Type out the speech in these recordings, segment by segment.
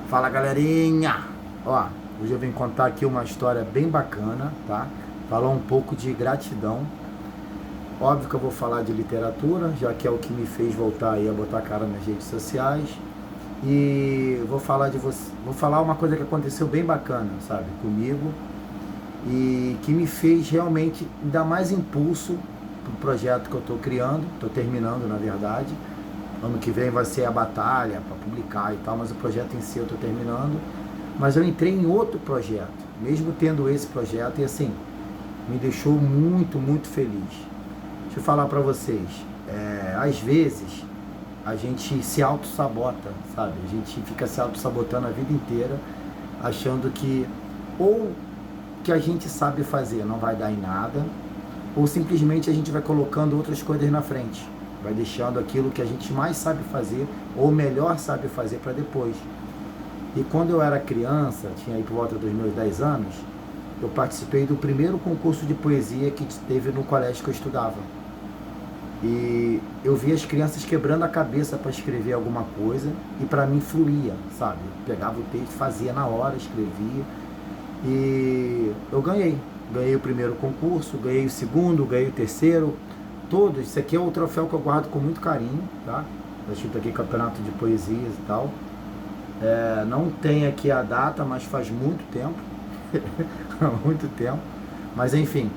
Fala, galerinha! Ó, hoje eu vim contar aqui uma história bem bacana, tá? Falar um pouco de gratidão. Óbvio que eu vou falar de literatura, já que é o que me fez voltar aí a botar a cara nas redes sociais. E vou falar vou falar uma coisa que aconteceu bem bacana, sabe, comigo, e que me fez realmente dar mais impulso pro projeto que eu estou criando, estou terminando, na verdade. Ano que vem vai ser a batalha para publicar e tal, mas o projeto em si eu estou terminando. Mas eu entrei em outro projeto, mesmo tendo esse projeto, e assim, me deixou muito, muito feliz. Deixa eu falar para vocês, às vezes a gente se auto-sabota, sabe? A gente fica se auto-sabotando a vida inteira, achando que ou que a gente sabe fazer não vai dar em nada, ou simplesmente a gente vai colocando outras coisas na frente, vai deixando aquilo que a gente mais sabe fazer, ou melhor sabe fazer, para depois. E quando eu era criança, tinha aí por volta dos meus 10 anos, eu participei do primeiro concurso de poesia que teve no colégio que eu estudava. E eu via as crianças quebrando a cabeça para escrever alguma coisa, e para mim fluía, sabe? Eu pegava o texto, fazia na hora, escrevia, e eu ganhei. Ganhei o primeiro concurso, ganhei o segundo, ganhei o terceiro, todos. Isso aqui é o troféu que eu guardo com muito carinho, tá? Está escrito aqui Campeonato de Poesias e tal. Não tem aqui a data, mas faz muito tempo. Muito tempo. Mas enfim,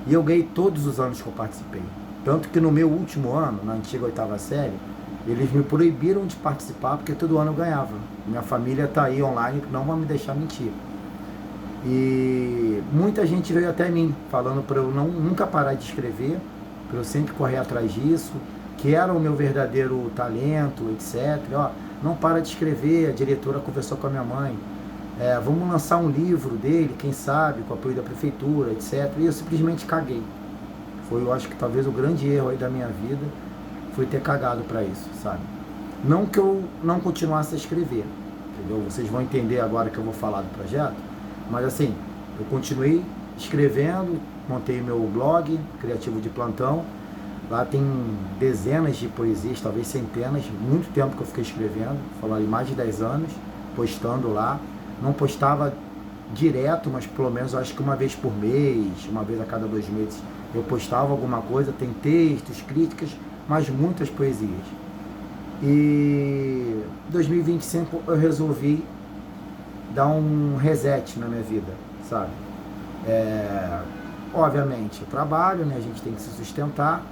e eu ganhei todos os anos que eu participei. Tanto que no meu último ano, na antiga oitava série, eles me proibiram de participar, porque todo ano eu ganhava. Minha família está aí online, não vão me deixar mentir. E muita gente veio até mim, falando para eu nunca parar de escrever, para eu sempre correr atrás disso, que era o meu verdadeiro talento, etc. Ó, não para de escrever, a diretora conversou com a minha mãe, vamos lançar um livro dele, quem sabe, com o apoio da prefeitura, etc. E eu simplesmente caguei. Foi, eu acho que talvez o grande erro aí da minha vida, foi ter cagado para isso, sabe? Não que eu não continuasse a escrever, entendeu? Vocês vão entender agora que eu vou falar do projeto, mas assim, eu continuei escrevendo, montei meu blog, Criativo de Plantão. Lá tem dezenas de poesias, talvez centenas, muito tempo que eu fiquei escrevendo, falando em mais de 10 anos, postando lá. Não postava direto, mas pelo menos eu acho que uma vez por mês, uma vez a cada 2 meses, eu postava alguma coisa, tem textos, críticas, mas muitas poesias. E em 2025 eu resolvi dar um reset na minha vida, sabe? Obviamente, eu trabalho, né? A gente tem que se sustentar.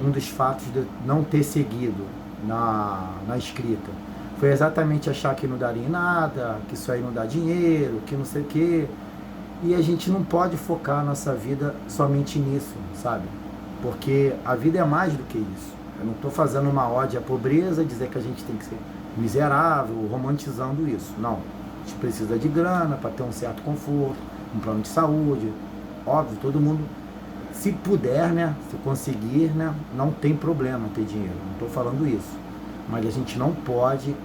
Um dos fatos de não ter seguido na escrita foi exatamente achar que não daria em nada, que isso aí não dá dinheiro, que não sei o quê. E a gente não pode focar a nossa vida somente nisso, sabe? Porque a vida é mais do que isso. Eu não estou fazendo uma ode à pobreza, dizer que a gente tem que ser miserável, romantizando isso. Não. A gente precisa de grana para ter um certo conforto, um plano de saúde. Óbvio, todo mundo, se puder, né, se conseguir, né, não tem problema ter dinheiro. Não estou falando isso. Mas a gente não pode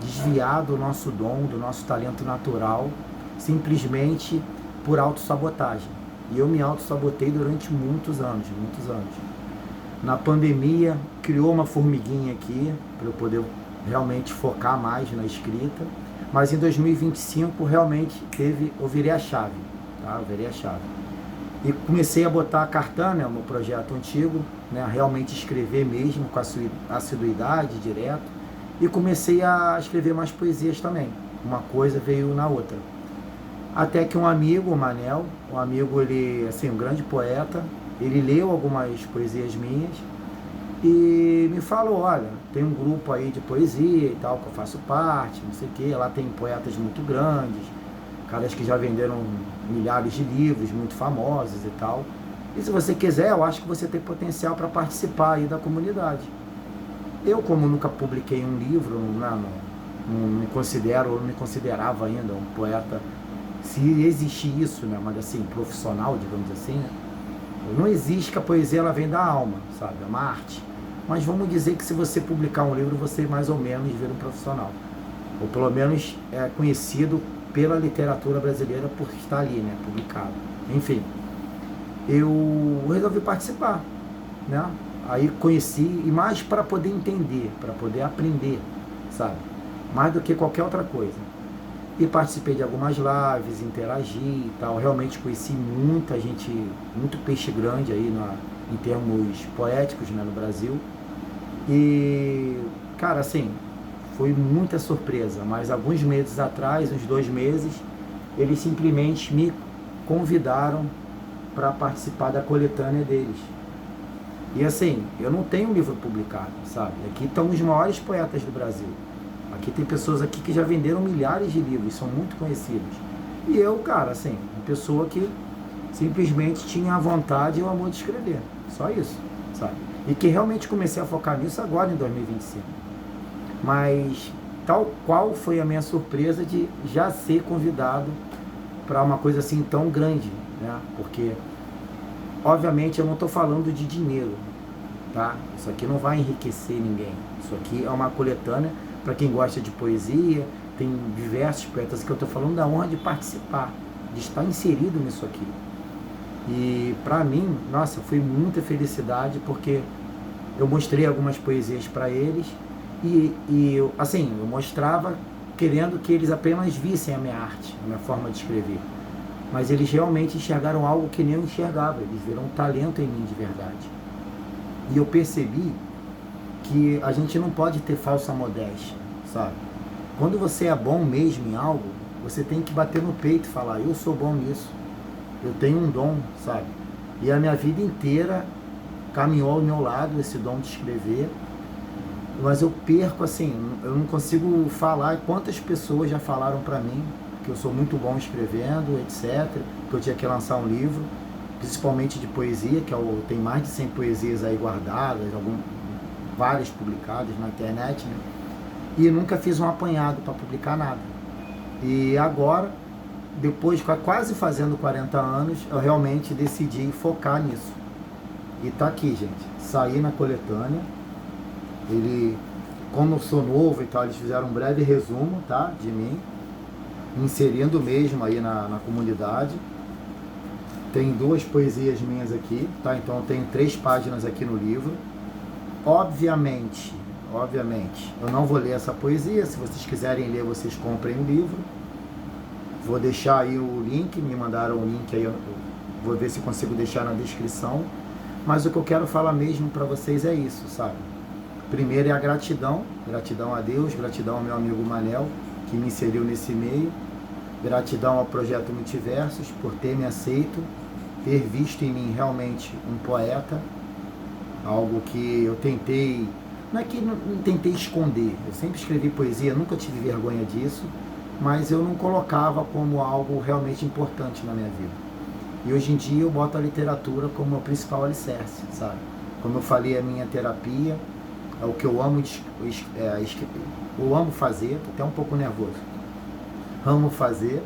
desviar do nosso dom, do nosso talento natural, simplesmente por autossabotagem. E eu me autossabotei durante muitos anos, muitos anos. Na pandemia, criou uma formiguinha aqui, para eu poder realmente focar mais na escrita. Mas em 2025, realmente, eu virei a chave, tá? Eu virei a chave. E comecei a botar a cartão, né, o meu projeto antigo, né, realmente escrever mesmo, com a sua assiduidade, direto. E comecei a escrever mais poesias também. Uma coisa veio na outra. Até que um amigo, o Manel, ele, assim, um grande poeta, ele leu algumas poesias minhas e me falou, olha, tem um grupo aí de poesia e tal, que eu faço parte, não sei o quê, lá tem poetas muito grandes, caras que já venderam milhares de livros, muito famosos e tal. E se você quiser, eu acho que você tem potencial para participar aí da comunidade. Eu, como nunca publiquei um livro, não me considero, ou não me considerava ainda um poeta, se existe isso, né, mas assim, profissional, digamos assim, né? Não existe que a poesia ela vem da alma, sabe? É uma arte. Mas vamos dizer que se você publicar um livro, você mais ou menos vira um profissional. Ou pelo menos é conhecido pela literatura brasileira por estar ali, né, publicado. Enfim, eu resolvi participar, né? Aí conheci, e mais para poder entender, para poder aprender, sabe? Mais do que qualquer outra coisa. E participei de algumas lives, interagi e tal. Realmente conheci muita gente, muito peixe grande aí em termos poéticos, né, no Brasil. E, cara, assim, foi muita surpresa. Mas alguns meses atrás, uns 2 meses, eles simplesmente me convidaram para participar da coletânea deles. E assim, eu não tenho um livro publicado, sabe? Aqui estão os maiores poetas do Brasil. Aqui tem pessoas aqui que já venderam milhares de livros, são muito conhecidos. E eu, cara, assim, uma pessoa que simplesmente tinha a vontade e o amor de escrever. Só isso, sabe? E que realmente comecei a focar nisso agora em 2025. Mas tal qual foi a minha surpresa de já ser convidado para uma coisa assim tão grande, né? Porque, obviamente, eu não estou falando de dinheiro, tá? Isso aqui não vai enriquecer ninguém. Isso aqui é uma coletânea para quem gosta de poesia. Tem diversos poetas que eu estou falando da honra de participar, de estar inserido nisso aqui. E para mim, nossa, foi muita felicidade, porque eu mostrei algumas poesias para eles e assim, eu mostrava querendo que eles apenas vissem a minha arte, a minha forma de escrever. Mas eles realmente enxergaram algo que nem eu enxergava, eles viram um talento em mim de verdade. E eu percebi que a gente não pode ter falsa modéstia, sabe? Quando você é bom mesmo em algo, você tem que bater no peito e falar, eu sou bom nisso, eu tenho um dom, sabe? E a minha vida inteira caminhou ao meu lado esse dom de escrever, mas eu perco, assim, eu não consigo falar quantas pessoas já falaram pra mim que eu sou muito bom escrevendo, etc, que eu tinha que lançar um livro, principalmente de poesia, que eu tenho mais de 100 poesias aí guardadas, várias publicadas na internet, né? E nunca fiz um apanhado para publicar nada. E agora, depois quase fazendo 40 anos, eu realmente decidi focar nisso. E tá aqui, gente. Saí na coletânea. Como eu sou novo e tal, eles fizeram um breve resumo, tá, de mim, inserindo mesmo aí na comunidade. Tem 2 poesias minhas aqui, tá? Então eu tenho 3 páginas aqui no livro. Obviamente, eu não vou ler essa poesia. Se vocês quiserem ler, vocês comprem o livro. Vou deixar aí o link, me mandaram o link aí, eu vou ver se consigo deixar na descrição. Mas o que eu quero falar mesmo para vocês é isso, sabe? Primeiro é a gratidão a Deus, gratidão ao meu amigo Manel, que me inseriu nesse meio, gratidão ao Projeto Multiversos por ter me aceito, ter visto em mim realmente um poeta, algo que eu tentei, não é que não tentei esconder, eu sempre escrevi poesia, nunca tive vergonha disso, mas eu não colocava como algo realmente importante na minha vida. E hoje em dia eu boto a literatura como o principal alicerce, sabe? Como eu falei, a minha terapia, é o que eu amo, eu amo fazer, tô até um pouco nervoso, amo fazer,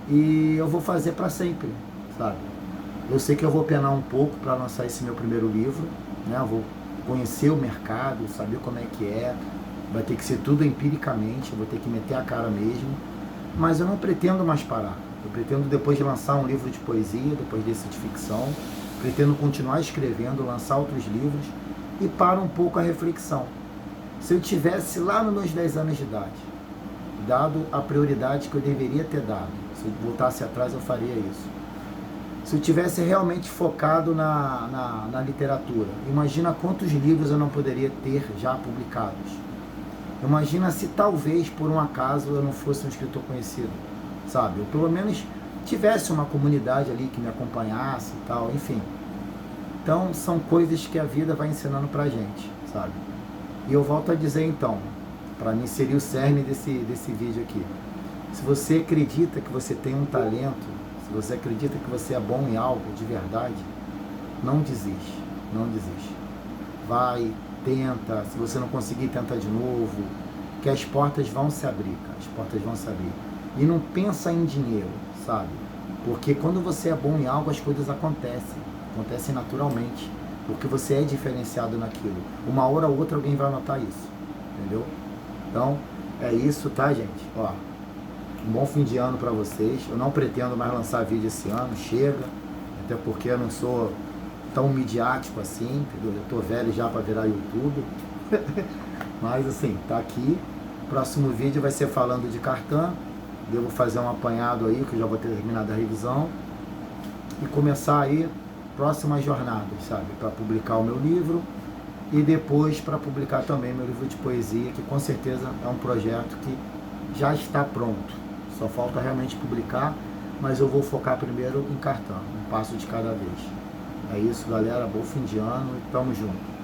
e eu vou fazer para sempre, sabe? Eu sei que eu vou penar um pouco para lançar esse meu primeiro livro, né? Eu vou conhecer o mercado, saber como é que é, vai ter que ser tudo empiricamente, eu vou ter que meter a cara mesmo, mas eu não pretendo mais parar. Eu pretendo, depois de lançar um livro de poesia, depois desse de ficção, pretendo continuar escrevendo, lançar outros livros, e para um pouco a reflexão. Se eu tivesse lá nos meus 10 anos de idade, dado a prioridade que eu deveria ter dado, se eu voltasse atrás eu faria isso. Se eu tivesse realmente focado na literatura, imagina quantos livros eu não poderia ter já publicados. Imagina se talvez, por um acaso, eu não fosse um escritor conhecido, sabe? Ou pelo menos tivesse uma comunidade ali que me acompanhasse e tal, enfim. Então, são coisas que a vida vai ensinando pra gente, sabe? E eu volto a dizer, então, para mim seria o cerne desse vídeo aqui. Se você acredita que você tem um talento, se você acredita que você é bom em algo de verdade, não desiste, não desiste. Vai, tenta, se você não conseguir, tenta de novo, que as portas vão se abrir, cara, as portas vão se abrir. E não pensa em dinheiro, sabe? Porque quando você é bom em algo, as coisas acontecem naturalmente, porque você é diferenciado naquilo. Uma hora ou outra alguém vai notar isso, entendeu? Então, é isso, tá, gente? Ó, um bom fim de ano pra vocês. Eu não pretendo mais lançar vídeo esse ano, chega, até porque eu não sou tão midiático assim, entendeu? Eu tô velho já pra virar YouTube. Mas assim, tá aqui. Próximo vídeo vai ser falando de Cartan, devo fazer um apanhado aí, que eu já vou ter terminado a revisão, e começar aí próximas jornadas, sabe? Para publicar o meu livro e depois para publicar também meu livro de poesia, que com certeza é um projeto que já está pronto. Só falta realmente publicar, mas eu vou focar primeiro em cartão, um passo de cada vez. É isso, galera. Bom fim de ano e tamo junto.